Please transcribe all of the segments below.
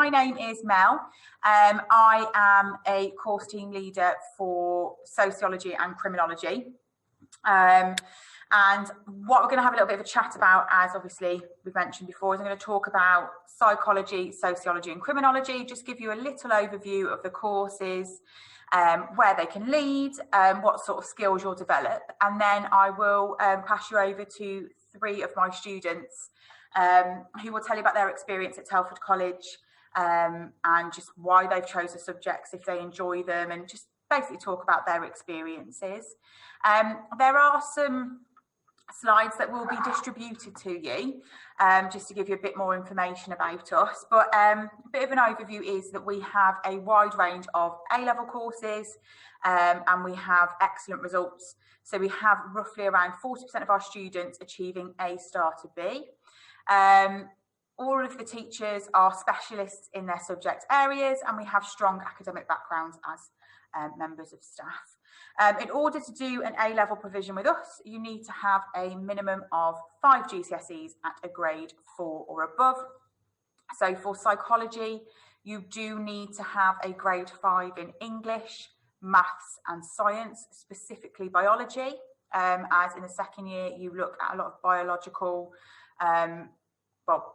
my name is Mel. I am a course team leader for Sociology and Criminology. And what we're going to have a little bit of a chat about, as obviously we've mentioned before, is I'm going to talk about psychology, sociology and criminology, just give you a little overview of the courses, where they can lead, what sort of skills you'll develop. And then I will pass you over to 3 of my students who will tell you about their experience at Telford College and just why they've chosen the subjects, if they enjoy them, and just basically talk about their experiences. There are some slides that will be distributed to you just to give you a bit more information about us, but a bit of an overview is that we have a wide range of A-level courses and we have excellent results. So we have roughly around 40% of our students achieving A star to B. All of the teachers are specialists in their subject areas, and we have strong academic backgrounds as members of staff. In order to do an A-level provision with us, you need to have a minimum of 5 GCSEs at a grade 4 or above. So for psychology, you do need to have a grade 5 in English, maths and science, specifically biology, as in the second year you look at a lot of biological,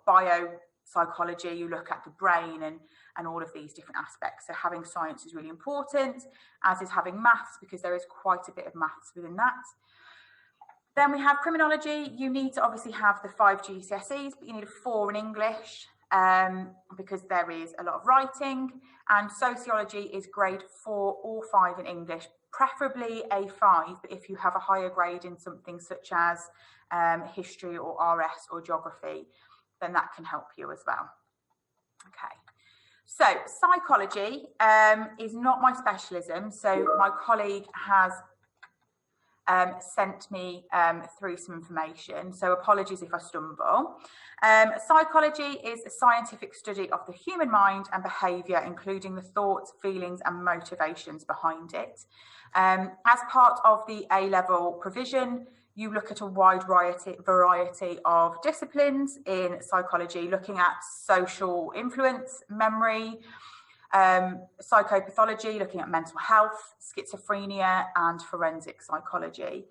biopsychology, you look at the brain and all of these different aspects. So having science is really important, as is having maths, because there is quite a bit of maths within that. Then we have criminology. You need to obviously have the 5 GCSEs, but you need a 4 in English because there is a lot of writing. And sociology is grade 4 or 5 in English, preferably A5, but if you have a higher grade in something such as history or RS or geography, then that can help you as well. Okay, so psychology is not my specialism, so my colleague has sent me through some information, so apologies if I stumble. Psychology is a scientific study of the human mind and behaviour, including the thoughts, feelings and motivations behind it. As part of the A-level provision, you look at a wide variety of disciplines in psychology, looking at social influence, memory, psychopathology, looking at mental health, schizophrenia and forensic psychology.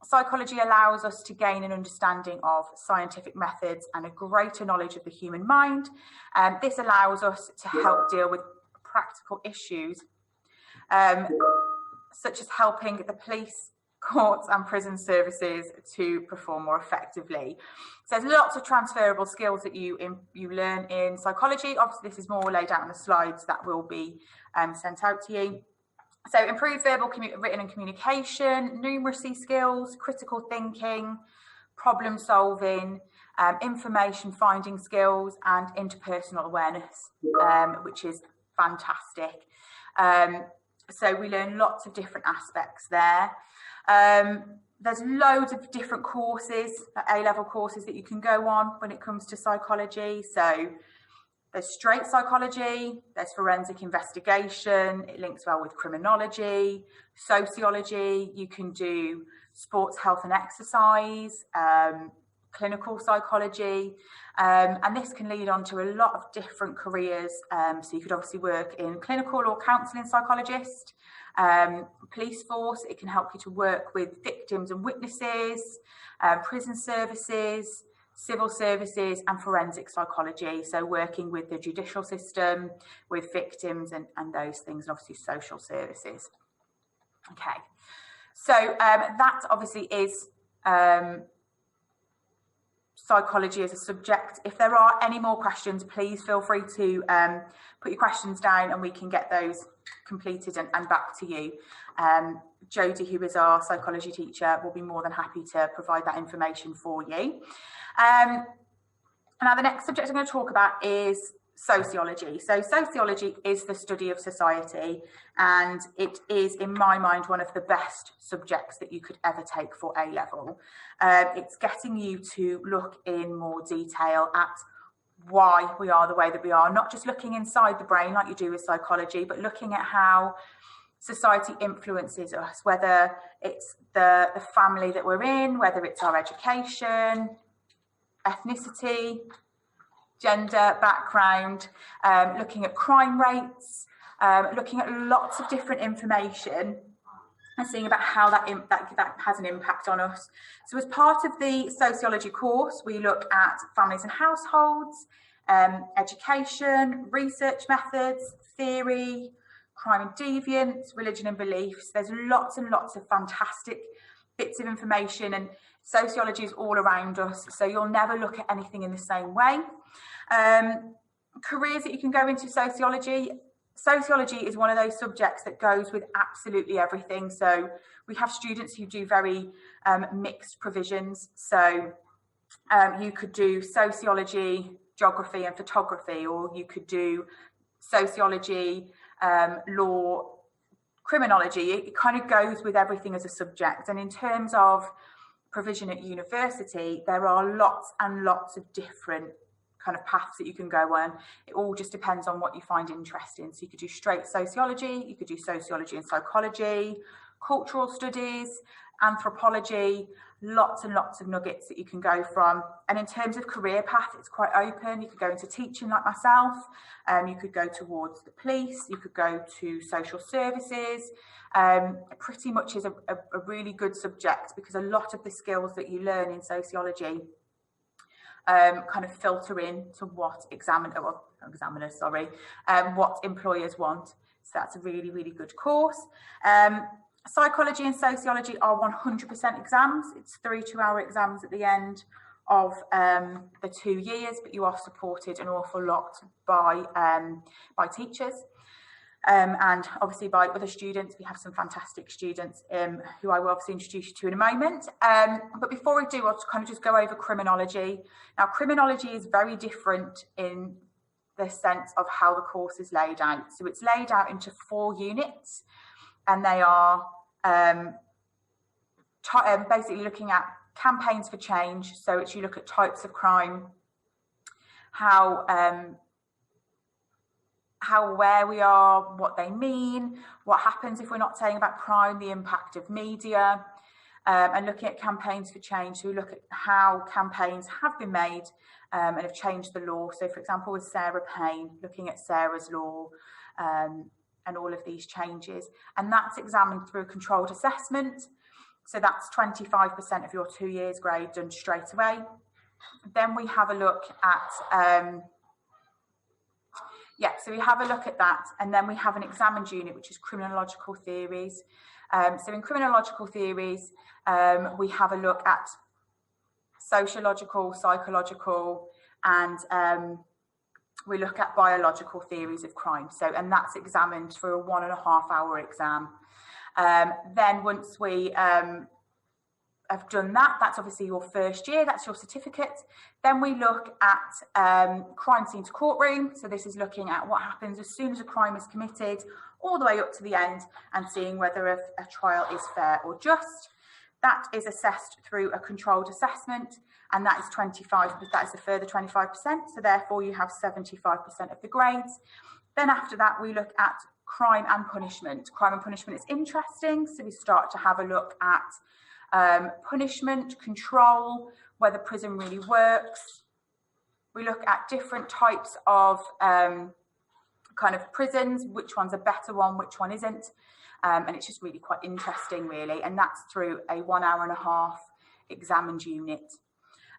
Psychology allows us to gain an understanding of scientific methods and a greater knowledge of the human mind. This allows us to help deal with practical issues, such as helping the police, courts and prison services to perform more effectively. So there's lots of transferable skills that you learn in psychology. Obviously, this is more laid out on the slides that will be sent out to you. So improved verbal, written and communication, numeracy skills, critical thinking, problem solving, information finding skills and interpersonal awareness, which is fantastic. So we learn lots of different aspects there. There's loads of different courses, A-level courses that you can go on when it comes to psychology. So there's straight psychology, there's forensic investigation, it links well with criminology, sociology, you can do sports, health and exercise, clinical psychology, and this can lead on to a lot of different careers. So you could obviously work in clinical or counselling psychologist, police force, it can help you to work with victims and witnesses, prison services, civil services and forensic psychology, so working with the judicial system, with victims and those things, and obviously social services. Okay, so that obviously is psychology as a subject. If there are any more questions, please feel free to put your questions down and we can get those completed and back to you. Jodie, who is our psychology teacher, will be more than happy to provide that information for you. Now the next subject I'm going to talk about is sociology. So sociology is the study of society, and it is, in my mind, one of the best subjects that you could ever take for A-level. It's getting you to look in more detail at why we are the way that we are, not just looking inside the brain like you do with psychology, but looking at how society influences us, whether it's the family that we're in, whether it's our education, ethnicity, gender, background, looking at crime rates, looking at lots of different information and seeing about how that has an impact on us. So as part of the sociology course, we look at families and households, education, research methods, theory, crime and deviance, religion and beliefs. There's lots and lots of fantastic bits of information, and sociology is all around us, so you'll never look at anything in the same way. Careers that you can go into sociology. Sociology is one of those subjects that goes with absolutely everything. So we have students who do very mixed provisions. So you could do sociology, geography and photography, or you could do sociology, law, criminology. It kind of goes with everything as a subject. And in terms of provision at university, there are lots and lots of different kind of paths that you can go on. It all just depends on what you find interesting. So you could do straight sociology, you could do sociology and psychology, cultural studies, anthropology, lots and lots of nuggets that you can go from. And in terms of career path, it's quite open. You could go into teaching like myself, you could go towards the police, you could go to social services. Pretty much is a really good subject, because a lot of the skills that you learn in sociology kind of filter in to what what employers want. So that's a really, really good course. Psychology and sociology are 100% exams. It's 3 2-hour exams at the end of the 2 years, but you are supported an awful lot by teachers. And obviously by other students. We have some fantastic students who I will obviously introduce you to in a moment. But before we do, I'll kind of just go over criminology. Now, criminology is very different in the sense of how the course is laid out. So it's laid out into 4 units, and they are basically looking at campaigns for change. So it's you look at types of crime, how aware we are, what they mean, what happens if we're not saying about crime, the impact of media, and looking at campaigns for change. So we look at how campaigns have been made and have changed the law. So for example, with Sarah Payne, looking at Sarah's law and all of these changes. And that's examined through a controlled assessment. So that's 25% of your 2 years grade done straight away. Then we have a look at so we have a look at that, and then we have an examined unit, which is criminological theories. So in criminological theories, we have a look at sociological, psychological, and we look at biological theories of crime. So, and that's examined for a 1.5-hour exam. Then once we have done that, that's obviously your first year, that's your certificate. Then we look at crime scene to courtroom. So this is looking at what happens as soon as a crime is committed, all the way up to the end, and seeing whether a trial is fair or just. That is assessed through a controlled assessment, and that is 25%, that is a further 25%. So therefore you have 75% of the grades. Then after that, we look at crime and punishment. Crime and punishment is interesting. So we start to have a look at punishment, control, whether prison really works. We look at different types of kind of prisons, which one's a better one, which one isn't. And it's just really quite interesting, really. And that's through a 1.5-hour examined unit.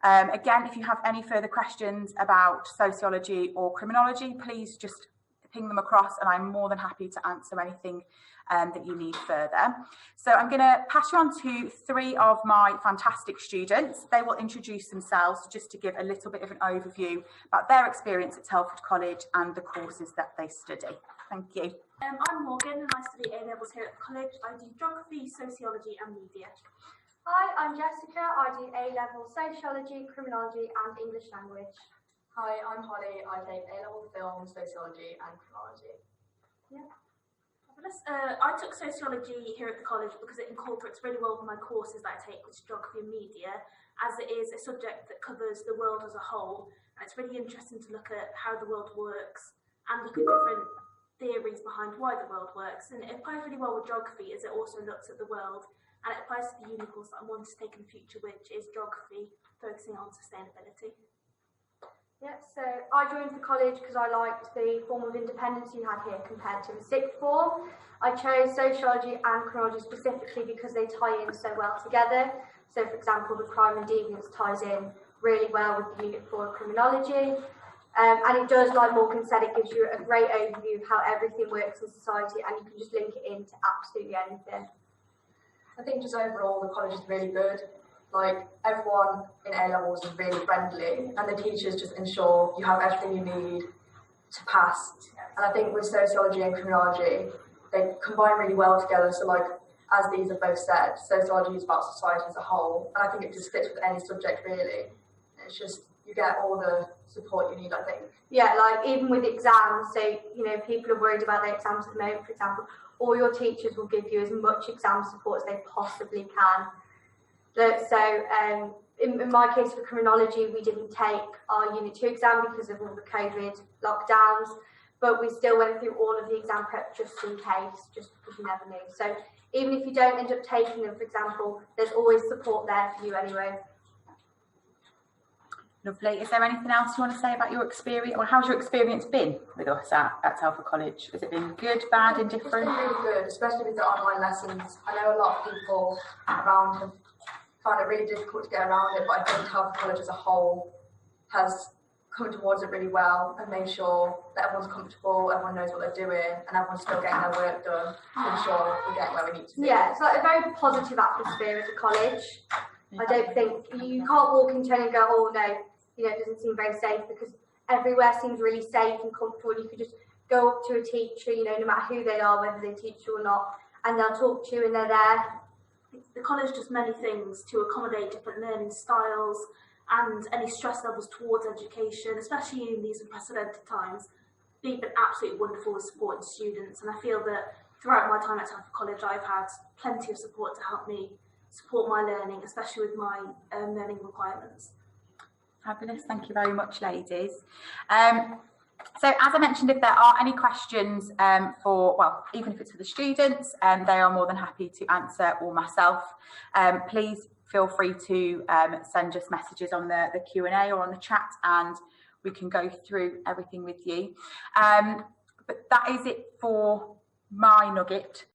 Again, if you have any further questions about sociology or criminology, please just ping them across, and I'm more than happy to answer anything that you need further. So I'm going to pass you on to 3 of my fantastic students. They will introduce themselves just to give a little bit of an overview about their experience at Telford College and the courses that they study. Thank you. I'm Morgan, and I study A Levels here at the college. I do geography, sociology and media. Hi, I'm Jessica. I do A Levels Sociology, Criminology and English Language. Hi, I'm Holly. I take A-level film, sociology and criminology. Yeah. I took sociology here at the college because it incorporates really well with my courses that I take, which is geography and media, as it is a subject that covers the world as a whole. And it's really interesting to look at how the world works and look at different theories behind why the world works. And it applies really well with geography, as it also looks at the world, and it applies to the uni course that I want to take in the future, which is geography, focusing on sustainability. Yeah, so I joined the college because I liked the form of independence you had here compared to the sixth form. I chose sociology and criminology specifically because they tie in so well together. So, for example, the crime and deviance ties in really well with the unit 4 of criminology. And it does, like Morgan said, it gives you a great overview of how everything works in society, and you can just link it into absolutely anything. I think just overall the college is really good. Like, everyone in A Levels is really friendly, and the teachers just ensure you have everything you need to pass. And I think with sociology and criminology, they combine really well together. So, like, as these have both said, sociology is about society as a whole, and I think it just fits with any subject really. It's just, you get all the support you need, I think. Yeah, like even with exams, so, you know, people are worried about their exams at the moment, for example, all your teachers will give you as much exam support as they possibly can. So in my case for criminology, we didn't take our Unit 2 exam because of all the COVID lockdowns, but we still went through all of the exam prep just in case, just because you never knew. So even if you don't end up taking them, for example, there's always support there for you anyway. Lovely. Is there anything else you want to say about your experience, or how's your experience been with us at Telford College? Has it been good, bad, indifferent? It's been really good, especially with the online lessons. I know a lot of people around have found it really difficult to get around it, but I think Telford College as a whole has come towards it really well and made sure that everyone's comfortable, everyone knows what they're doing, and everyone's still getting their work done to ensure we're getting where we need to be. Yeah, it's like a very positive atmosphere at the college. I don't think you can't walk into it and go, oh no, you know, it doesn't seem very safe, because everywhere seems really safe and comfortable. You could just go up to a teacher, you know, no matter who they are, whether they teach you or not, and they'll talk to you and they're there. The college does many things to accommodate different learning styles and any stress levels towards education, especially in these unprecedented times. They've been absolutely wonderful with supporting students, and I feel that throughout my time at Telford College I've had plenty of support to help me support my learning, especially with my learning requirements. Fabulous, thank you very much, ladies. So as I mentioned, if there are any questions even if it's for the students, they are more than happy to answer, or myself. Please feel free to send us messages on the Q&A or on the chat, and we can go through everything with you. But that is it for my nugget